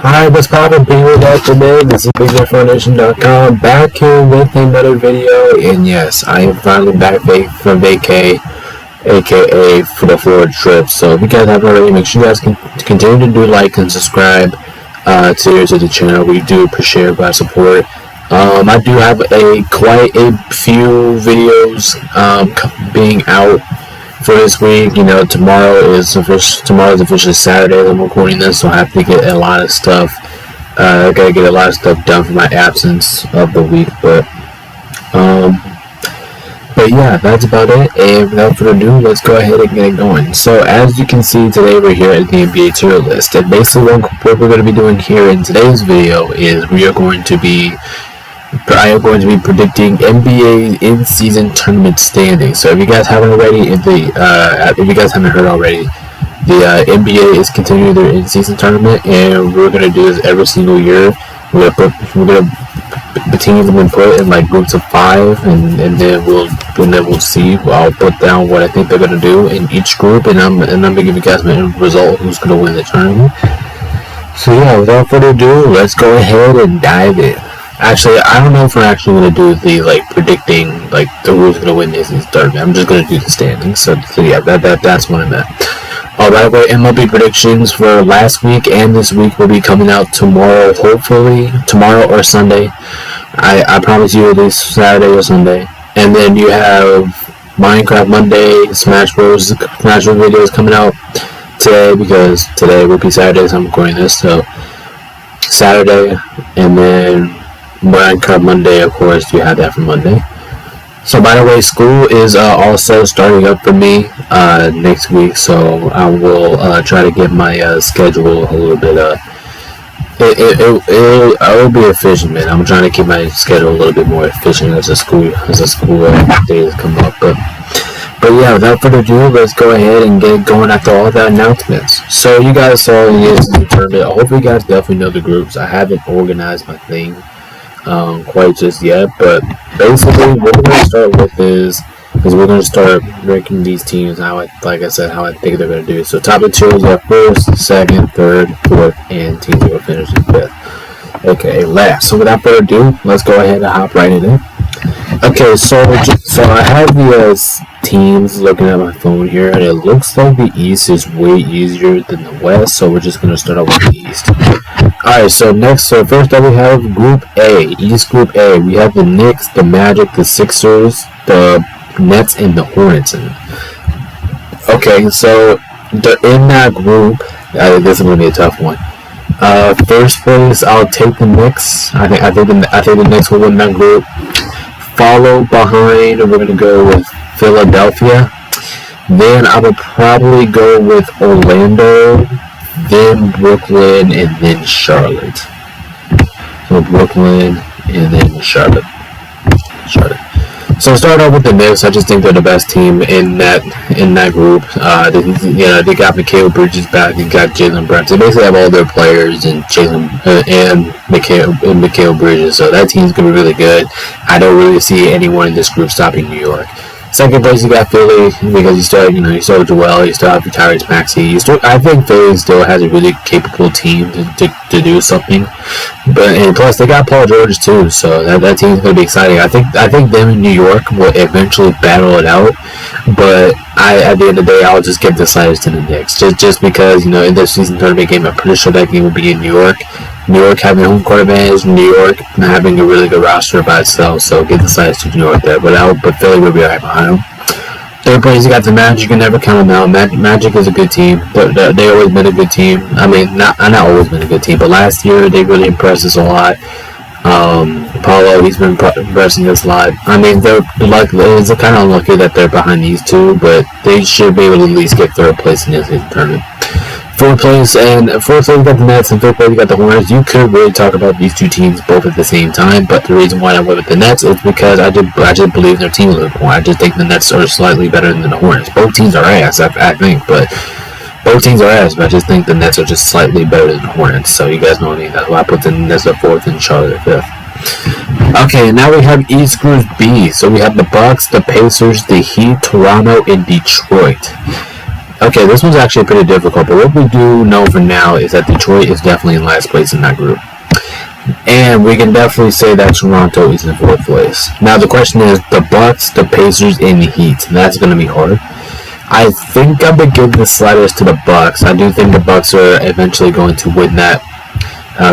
Hi, what's poppin' people back today? This is BigNetFoundation.com back here with another video, and yes, I am finally back from vacay, aka for the Florida trip. So if you guys haven't already, make sure you guys can continue to do like and subscribe to the channel. We do appreciate everybody's support. I do have quite a few videos being out for this week. You know, tomorrow's officially Saturday that I'm recording this, so I have to get a lot of stuff. I gotta get a lot of stuff done for my absence of the week, but yeah, that's about it. And without further ado, let's go ahead and get it going. So as you can see, today we're here at the NBA tier list, and basically what we're going to be doing here in today's video is I am going to be predicting NBA in-season tournament standings. So if you guys haven't already, if you guys haven't heard already, the NBA is continuing their in-season tournament, and we're gonna do this every single year. The teams have been put in like groups of 5, and then we'll see. I'll put down what I think they're gonna do in each group, and I'm gonna give you guys my end result, who's gonna win the tournament. So yeah, without further ado, let's go ahead and dive in. Actually, I don't know if we're actually going to do the predicting the who's going to win this tournament. I'm just going to do the standings. So yeah, that's what I meant. By the way, MLB predictions for last week and this week will be coming out tomorrow. Hopefully tomorrow or Sunday. I promise you, it'll be Saturday or Sunday. And then you have Minecraft Monday, Smash Bros videos coming out today, because today will be Saturday, so I'm recording this. So Saturday, and then Minecraft Monday, of course, you have that for Monday. So by the way, school is also starting up for me next week, so I will try to get my schedule a little bit it'll be efficient, man. I'm trying to keep my schedule a little bit more efficient as the school days come up. But yeah, without further ado, let's go ahead and get going after all the announcements. So you guys saw the tournament. I hope you guys definitely know the groups. I haven't organized my thing quite just yet, but basically what we're going to start with is we're going to start ranking these teams how I think they're going to do. So top of the tiers, you have first, second, third, fourth, and teams that will finish in fifth. Okay, last. So without further ado, let's go ahead and hop right in. Okay, so I have the teams looking at my phone here, and it looks like the East is way easier than the West, so we're just going to start off with the East. Alright, so first up we have Group A, East Group A. We have the Knicks, the Magic, the Sixers, the Nets, and the Hornets. Okay, so in that group, this is going to be a tough one. First place, I'll take the Knicks. I think the Knicks will win that group. Followed behind, we're going to go with Philadelphia. Then I would probably go with Orlando, then Brooklyn, and then Charlotte. So Brooklyn and then Charlotte. So start off with the Knicks. I just think they're the best team in that group. They got Mikal Bridges back. They got Jalen Brown. They basically have all their players and Mikal Bridges. So that team's gonna be really good. I don't really see anyone in this group stopping New York. Second place, you got Philly, because you still have Joel, you still have Tyrese Maxey. I think Philly still has a really capable team to do something. And plus, they got Paul George too, so that team's gonna be exciting. I think them in New York will eventually battle it out, but at the end of the day, I'll just give the slightest to the Knicks, just because in this season tournament game, I'm pretty sure that game will be in New York. New York having home court advantage, New York having a really good roster by itself, so give the slightest to New York there. But Philly will be right behind them. Third place, you got the Magic. You can never count them out. Magic is a good team, but they always been a good team. I mean, not always been a good team, but last year they really impressed us a lot. Paulo, he's been impressing us a lot. I mean, it's kind of unlucky that they're behind these two, but they should be able to at least get third place in this tournament. Fourth place, you got the Nets, and fifth place, you got the Hornets. You could really talk about these two teams both at the same time, but the reason why I went with the Nets is because I just believe their team a little more. I just think the Nets are slightly better than the Hornets. Both teams are ass, I think, but both teams are ass, but I just think the Nets are just slightly better than the Hornets. So you guys know what I mean. That's why I put the Nets at fourth and Charlotte at fifth. Okay, now we have East Group B. So we have the Bucks, the Pacers, the Heat, Toronto, and Detroit. Okay, this one's actually pretty difficult, but what we do know for now is that Detroit is definitely in last place in that group. And we can definitely say that Toronto is in fourth place. Now the question is the Bucks, the Pacers, and the Heat. And that's going to be hard. I think I'm going to give the sliders to the Bucks. I do think the Bucks are eventually going to win that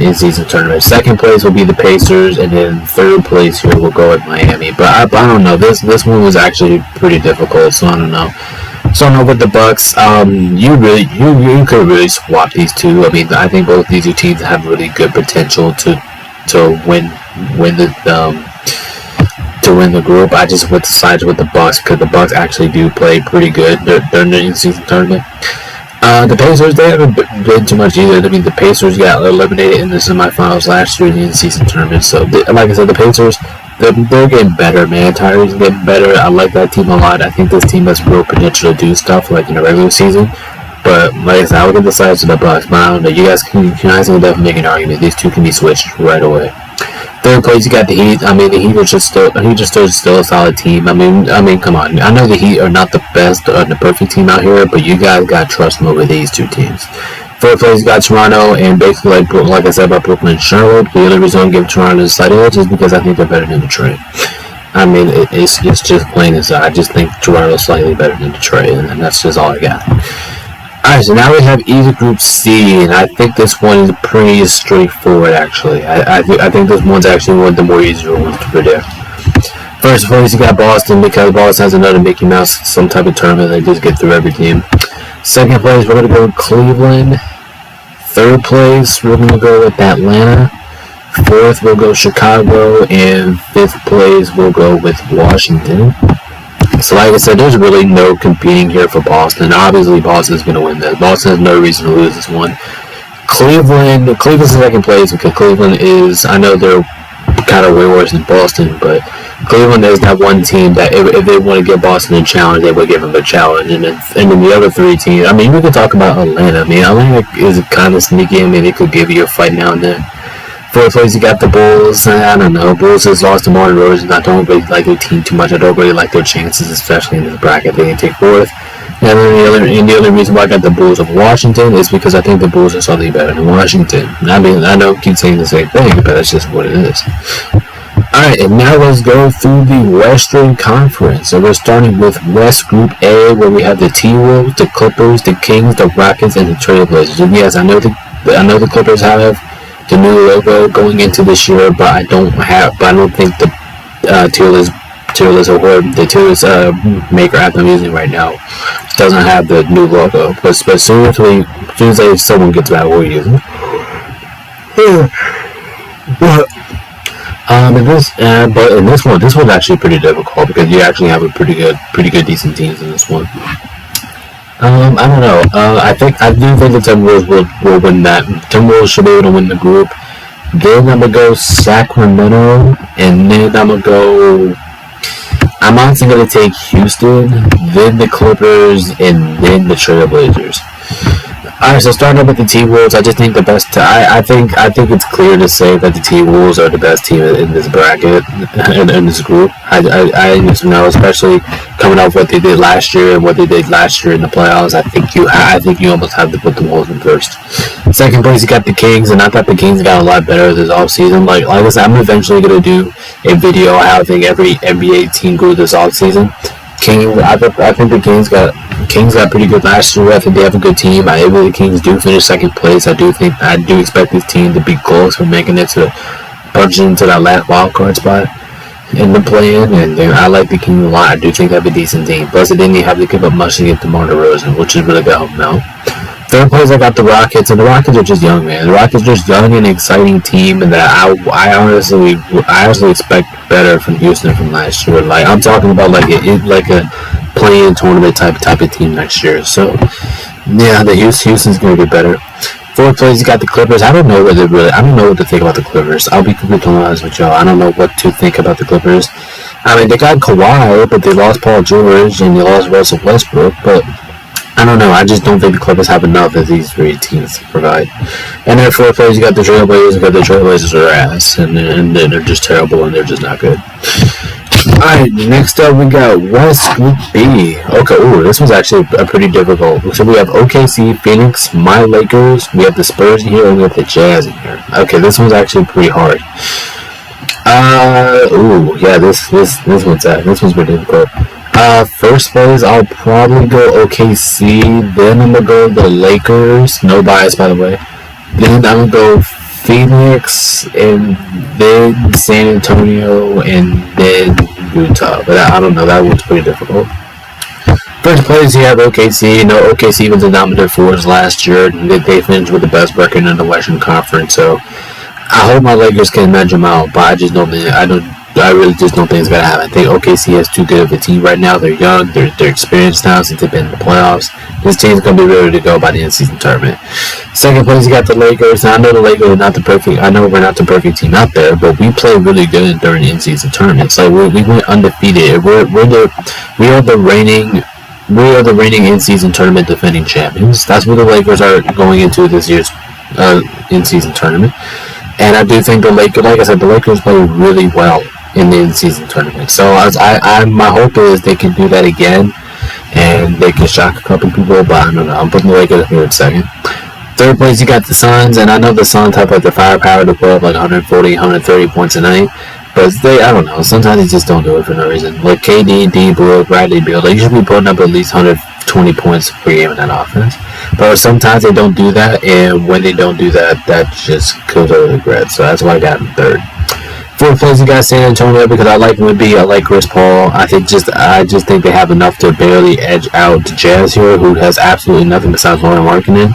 in-season tournament. Second place will be the Pacers, and then third place here will go with Miami. But I don't know. This one was actually pretty difficult, so I don't know. So I know with the Bucks, you could really swap these two. I mean, I think both these two teams have really good potential to win the group. I just went to sides with the Bucks because the Bucks actually do play pretty good during the in-season tournament. The Pacers, they haven't been too much either. I mean, the Pacers got eliminated in the semifinals last year in the in-season tournament. So, like I said, the Pacers, they're getting better, man. Tyree's getting better. I like that team a lot. I think this team has real potential to do stuff like in the regular season. But like I said, I would get the sides to the Bucks. But I don't know. You guys can definitely make an argument. These two can be switched right away. Third place, you got the Heat. I mean, the Heat are still a solid team. I mean, come on. I know the Heat are not the best or the perfect team out here, but you guys got to trust them over these two teams. Fourth place, you got Toronto, and basically, like I said about Brooklyn and Charlotte, the only reason I'm giving Toronto a slight edge is because I think they're better than Detroit. I mean, it's just plain as I just think Toronto's slightly better than Detroit, and that's just all I got. Alright, so now we have either Group C, and I think this one is pretty straightforward, actually. I think this one's actually one of the more easier ones to predict. First place, you got Boston, because Boston has another Mickey Mouse, some type of tournament. They just get through every team. Second place, we're going to go with Cleveland. Third place, we're going to go with Atlanta. Fourth, we'll go Chicago. And fifth place, we'll go with Washington. So like I said, there's really no competing here for Boston. Obviously, Boston's going to win this. Boston has no reason to lose this one. Cleveland's in second place because Cleveland is, I know they're kind of way worse than Boston, but Cleveland is that one team that if they want to give Boston a challenge, they would give them a challenge. And then the other three teams, I mean, we could talk about Atlanta. I mean, Atlanta is kind of sneaky. I mean, they could give you a fight now and then. Fourth place, you got the Bulls. I don't know. Bulls has lost to Martin Rose, and I don't really like their team too much. I don't really like their chances, especially in this bracket. They can take fourth. And then the other reason why I got the Bulls of Washington is because I think the Bulls are slightly better than Washington. I mean, I know I keep saying the same thing, but that's just what it is. Alright, and now let's go through the Western Conference. So we're starting with West Group A, where we have the T-Wolves, the Clippers, the Kings, the Rockets, and the Trailblazers. And yes, I know the Clippers have the new logo going into this year, but I don't think the tier list maker app I'm using right now doesn't have the new logo. But soon as someone gets that, we'll use it. But in this one's actually pretty difficult because you actually have a pretty good decent teams in this one. I don't know. I do think the Timberwolves will win that. Timberwolves should be able to win the group. Then I'm gonna go Sacramento, and then I'm honestly gonna take Houston, then the Clippers, and then the Trailblazers. Alright, so starting up with the T-Wolves, I just think the best. I think it's clear to say that the T-Wolves are the best team in this bracket, in this group. I just know, especially coming off what they did last year and what they did last year in the playoffs. I think you almost have to put the Wolves in first. Second place, you got the Kings, and I thought the Kings got a lot better this offseason. Like I said, I'm eventually gonna do a video on how I think every NBA team grew this offseason. I think the Kings got pretty good last year. I think they have a good team. If the Kings do finish second place, I do expect this team to be close for making it to punch into that last wild card spot in the play-in. And I like the Kings a lot. I do think they have a decent team. Plus, they didn't even have to give up much to get DeMar DeRozan, which is really going to help them out. Third place, I got the Rockets, and the Rockets are just young, man. The Rockets are just young and exciting team, and that I honestly expect better from Houston from last year. Like I'm talking about like a play-in tournament type of team next year. So yeah, the Houston's going to be better. Fourth place, you got the Clippers. I don't know what to think about the Clippers. I'll be completely honest with y'all. I don't know what to think about the Clippers. I mean, they got Kawhi, but they lost Paul George and they lost Russell Westbrook, but I don't know. I just don't think the Clippers have enough of these three teams to provide. And then fourth place, you got the Trailblazers, because the Trailblazers are ass, and they're just terrible, and they're just not good. Alright, next up we got West Group B. Okay, ooh, this was actually a pretty difficult. So we have OKC, Phoenix, my Lakers, we have the Spurs in here, and we have the Jazz in here. Okay, this one's actually pretty hard. Ooh, yeah, this one's pretty difficult. First place, I'll probably go OKC, then I'm gonna go the Lakers, no bias by the way. Then I'm gonna go Phoenix, and then San Antonio, and then Utah. But I don't know, that one's pretty difficult. First place, you have OKC. No, OKC was the dominant force last year. They finished with the best record in the Western Conference. So I hope my Lakers can match them out. But I just don't think I really just don't think it's gonna happen. I think OKC has too good of a team right now. They're young. They're experienced now since they've been in the playoffs. This team's gonna be ready to go by the end of the season tournament. Second place, you got the Lakers. Now, I know the Lakers are not the perfect. I know we're not the perfect team out there, but we play really good during the in-season tournaments. Like we went undefeated. We are the reigning in-season tournament defending champions. That's what the Lakers are going into this year's in-season tournament. And I do think the Lakers, like I said, the Lakers play really well in the in-season tournament. So my hope is they can do that again, and they can shock a couple people. But I don't know. I'm putting the Lakers here in second. Third place, you got the Suns, and I know the Suns have like the firepower to put up like 140, 130 points a night. But I don't know. Sometimes they just don't do it for no reason. Like KD, D, Brooke, Bradley Beal, they usually putting up at least 120 points per game in that offense. But sometimes they don't do that, and when they don't do that, that just kills our regret. So that's why I got him third. Fourth place, you got San Antonio because I like Wemby, I like Chris Paul. I just think they have enough to barely edge out the Jazz here, who has absolutely nothing besides Lauri Markkanen.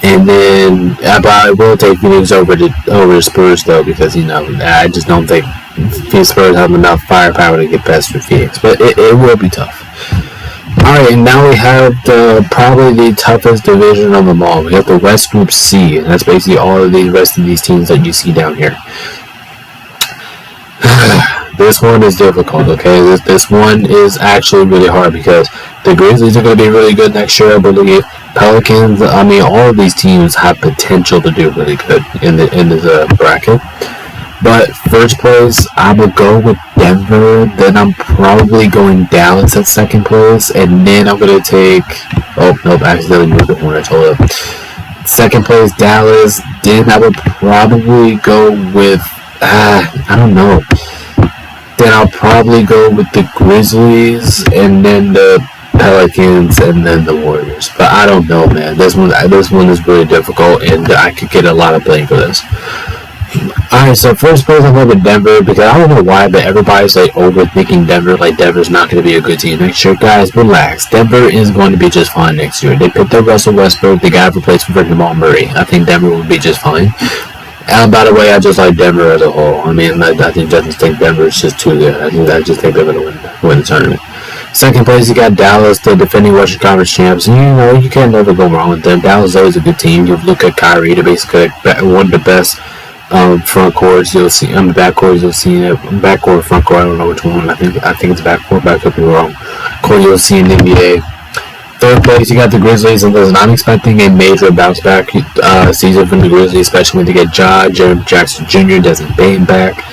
And then, but I will take Phoenix over the Spurs though, because I just don't think the Spurs have enough firepower to get past Phoenix. But it will be tough. All right, and now we have probably the toughest division of them all. We have the West Group C, and that's basically all of the rest of these teams that you see down here. This one is difficult, okay? This one is actually really hard because the Grizzlies are going to be really good next year, I believe. Pelicans, all of these teams have potential to do really good in the bracket. But first place, I would go with Denver. Then I'm probably going Dallas at second place, and then I'm going to take... Oh, nope, I accidentally moved the Hornets. Hold up. Second place, Dallas. Then I would probably go with... I don't know. Then I'll probably go with the Grizzlies, and then the Pelicans, and then the Warriors. But I don't know, man. This one is really difficult, and I could get a lot of blame for this. Alright, so first place I'm going with Denver, because I don't know why, but everybody's like overthinking Denver, like Denver's not going to be a good team next year. Guys, relax. Denver is going to be just fine next year. They picked up Russell Westbrook, they got a replacement for Jamal Murray. I think Denver will be just fine. And by the way, I just like Denver as a whole. I just think Denver is just too good. I just think they're going to win the tournament. Second place, you got Dallas, the defending Western Conference champs. And you can't never go wrong with them. Dallas is always a good team. You look at Kyrie, they're basically one of the best front courts you'll see. Backcourts you'll see. Backcourt, front court, I don't know which one. I think it's backcourt, but I could be wrong. Court you'll see in the NBA. Third place, you got the Grizzlies, and listen, I'm expecting a major bounce back season from the Grizzlies, especially when they get Jaren Jackson Jr., Desmond Bane back.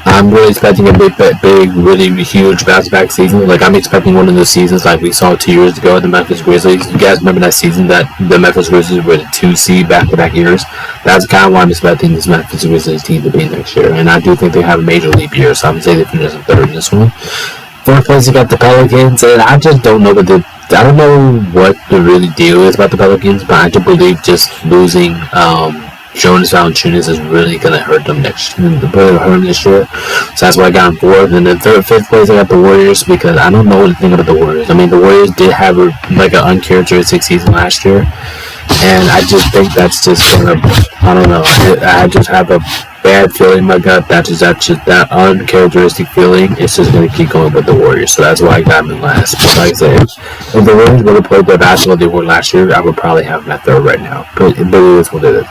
I'm really expecting a big, really huge bounce back season. Like, I'm expecting one of those seasons like we saw 2 years ago at the Memphis Grizzlies. You guys remember that season that the Memphis Grizzlies were the 2 seed back-to-back years? That's kind of why I'm expecting this Memphis Grizzlies team to be next year. And I do think they have a major leap year, so I'm going to say they finish in third in this one. Fourth place, you got the Pelicans, and I just don't know I don't know what the really deal is about the Pelicans, but I do believe just losing Jonas Valanciunas is really going to hurt them this year. So that's why I got them fourth. And then fifth place, I got the Warriors, because I don't know what to think about the Warriors. The Warriors did have an uncharacteristic season last year, and I just think that's just going to, I don't know. I just have a bad feeling in my gut. That's just that uncharacteristic feeling. It's just going to keep going with the Warriors. So that's why I got them in last. But like I said, if the Warriors would have played the basketball they were last year, I would probably have them at third right now. But it is what it is.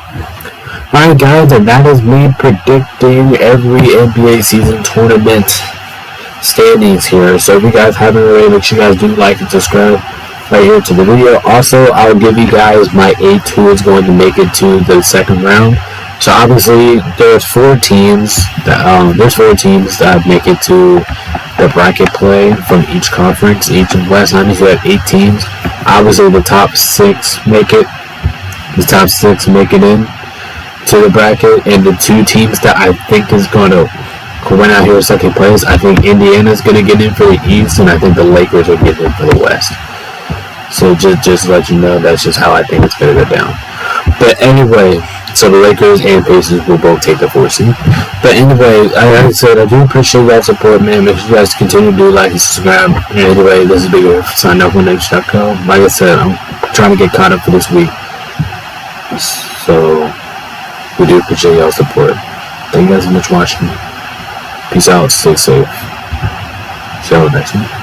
Alright guys, and that is me predicting every NBA season tournament standings here. So if you guys haven't already, make sure you guys do like and subscribe right here to the video. Also, I'll give you guys my 8 who is going to make it to the second round. So obviously, there's 4 teams that make it to the bracket play from each conference. Last time you had 8 teams. Obviously, the top 6 make it. The top 6 make it in to the bracket, and the 2 teams that I think is going to win out here second place, I think Indiana's going to get in for the East, and I think the Lakers will get in for the West. So just to let you know, that's just how I think it's going to go down. But anyway, so the Lakers and Pacers will both take the 4 seed. But anyway, like I said, I do appreciate y'all's support, man. Make sure you guys continue to do like and subscribe. And anyway, this is Bigger. Sign up on Next.com. Like I said, I'm trying to get caught up for this week. So we do appreciate y'all's support. Thank you guys so much for watching. Peace out. Stay safe. See y'all next week.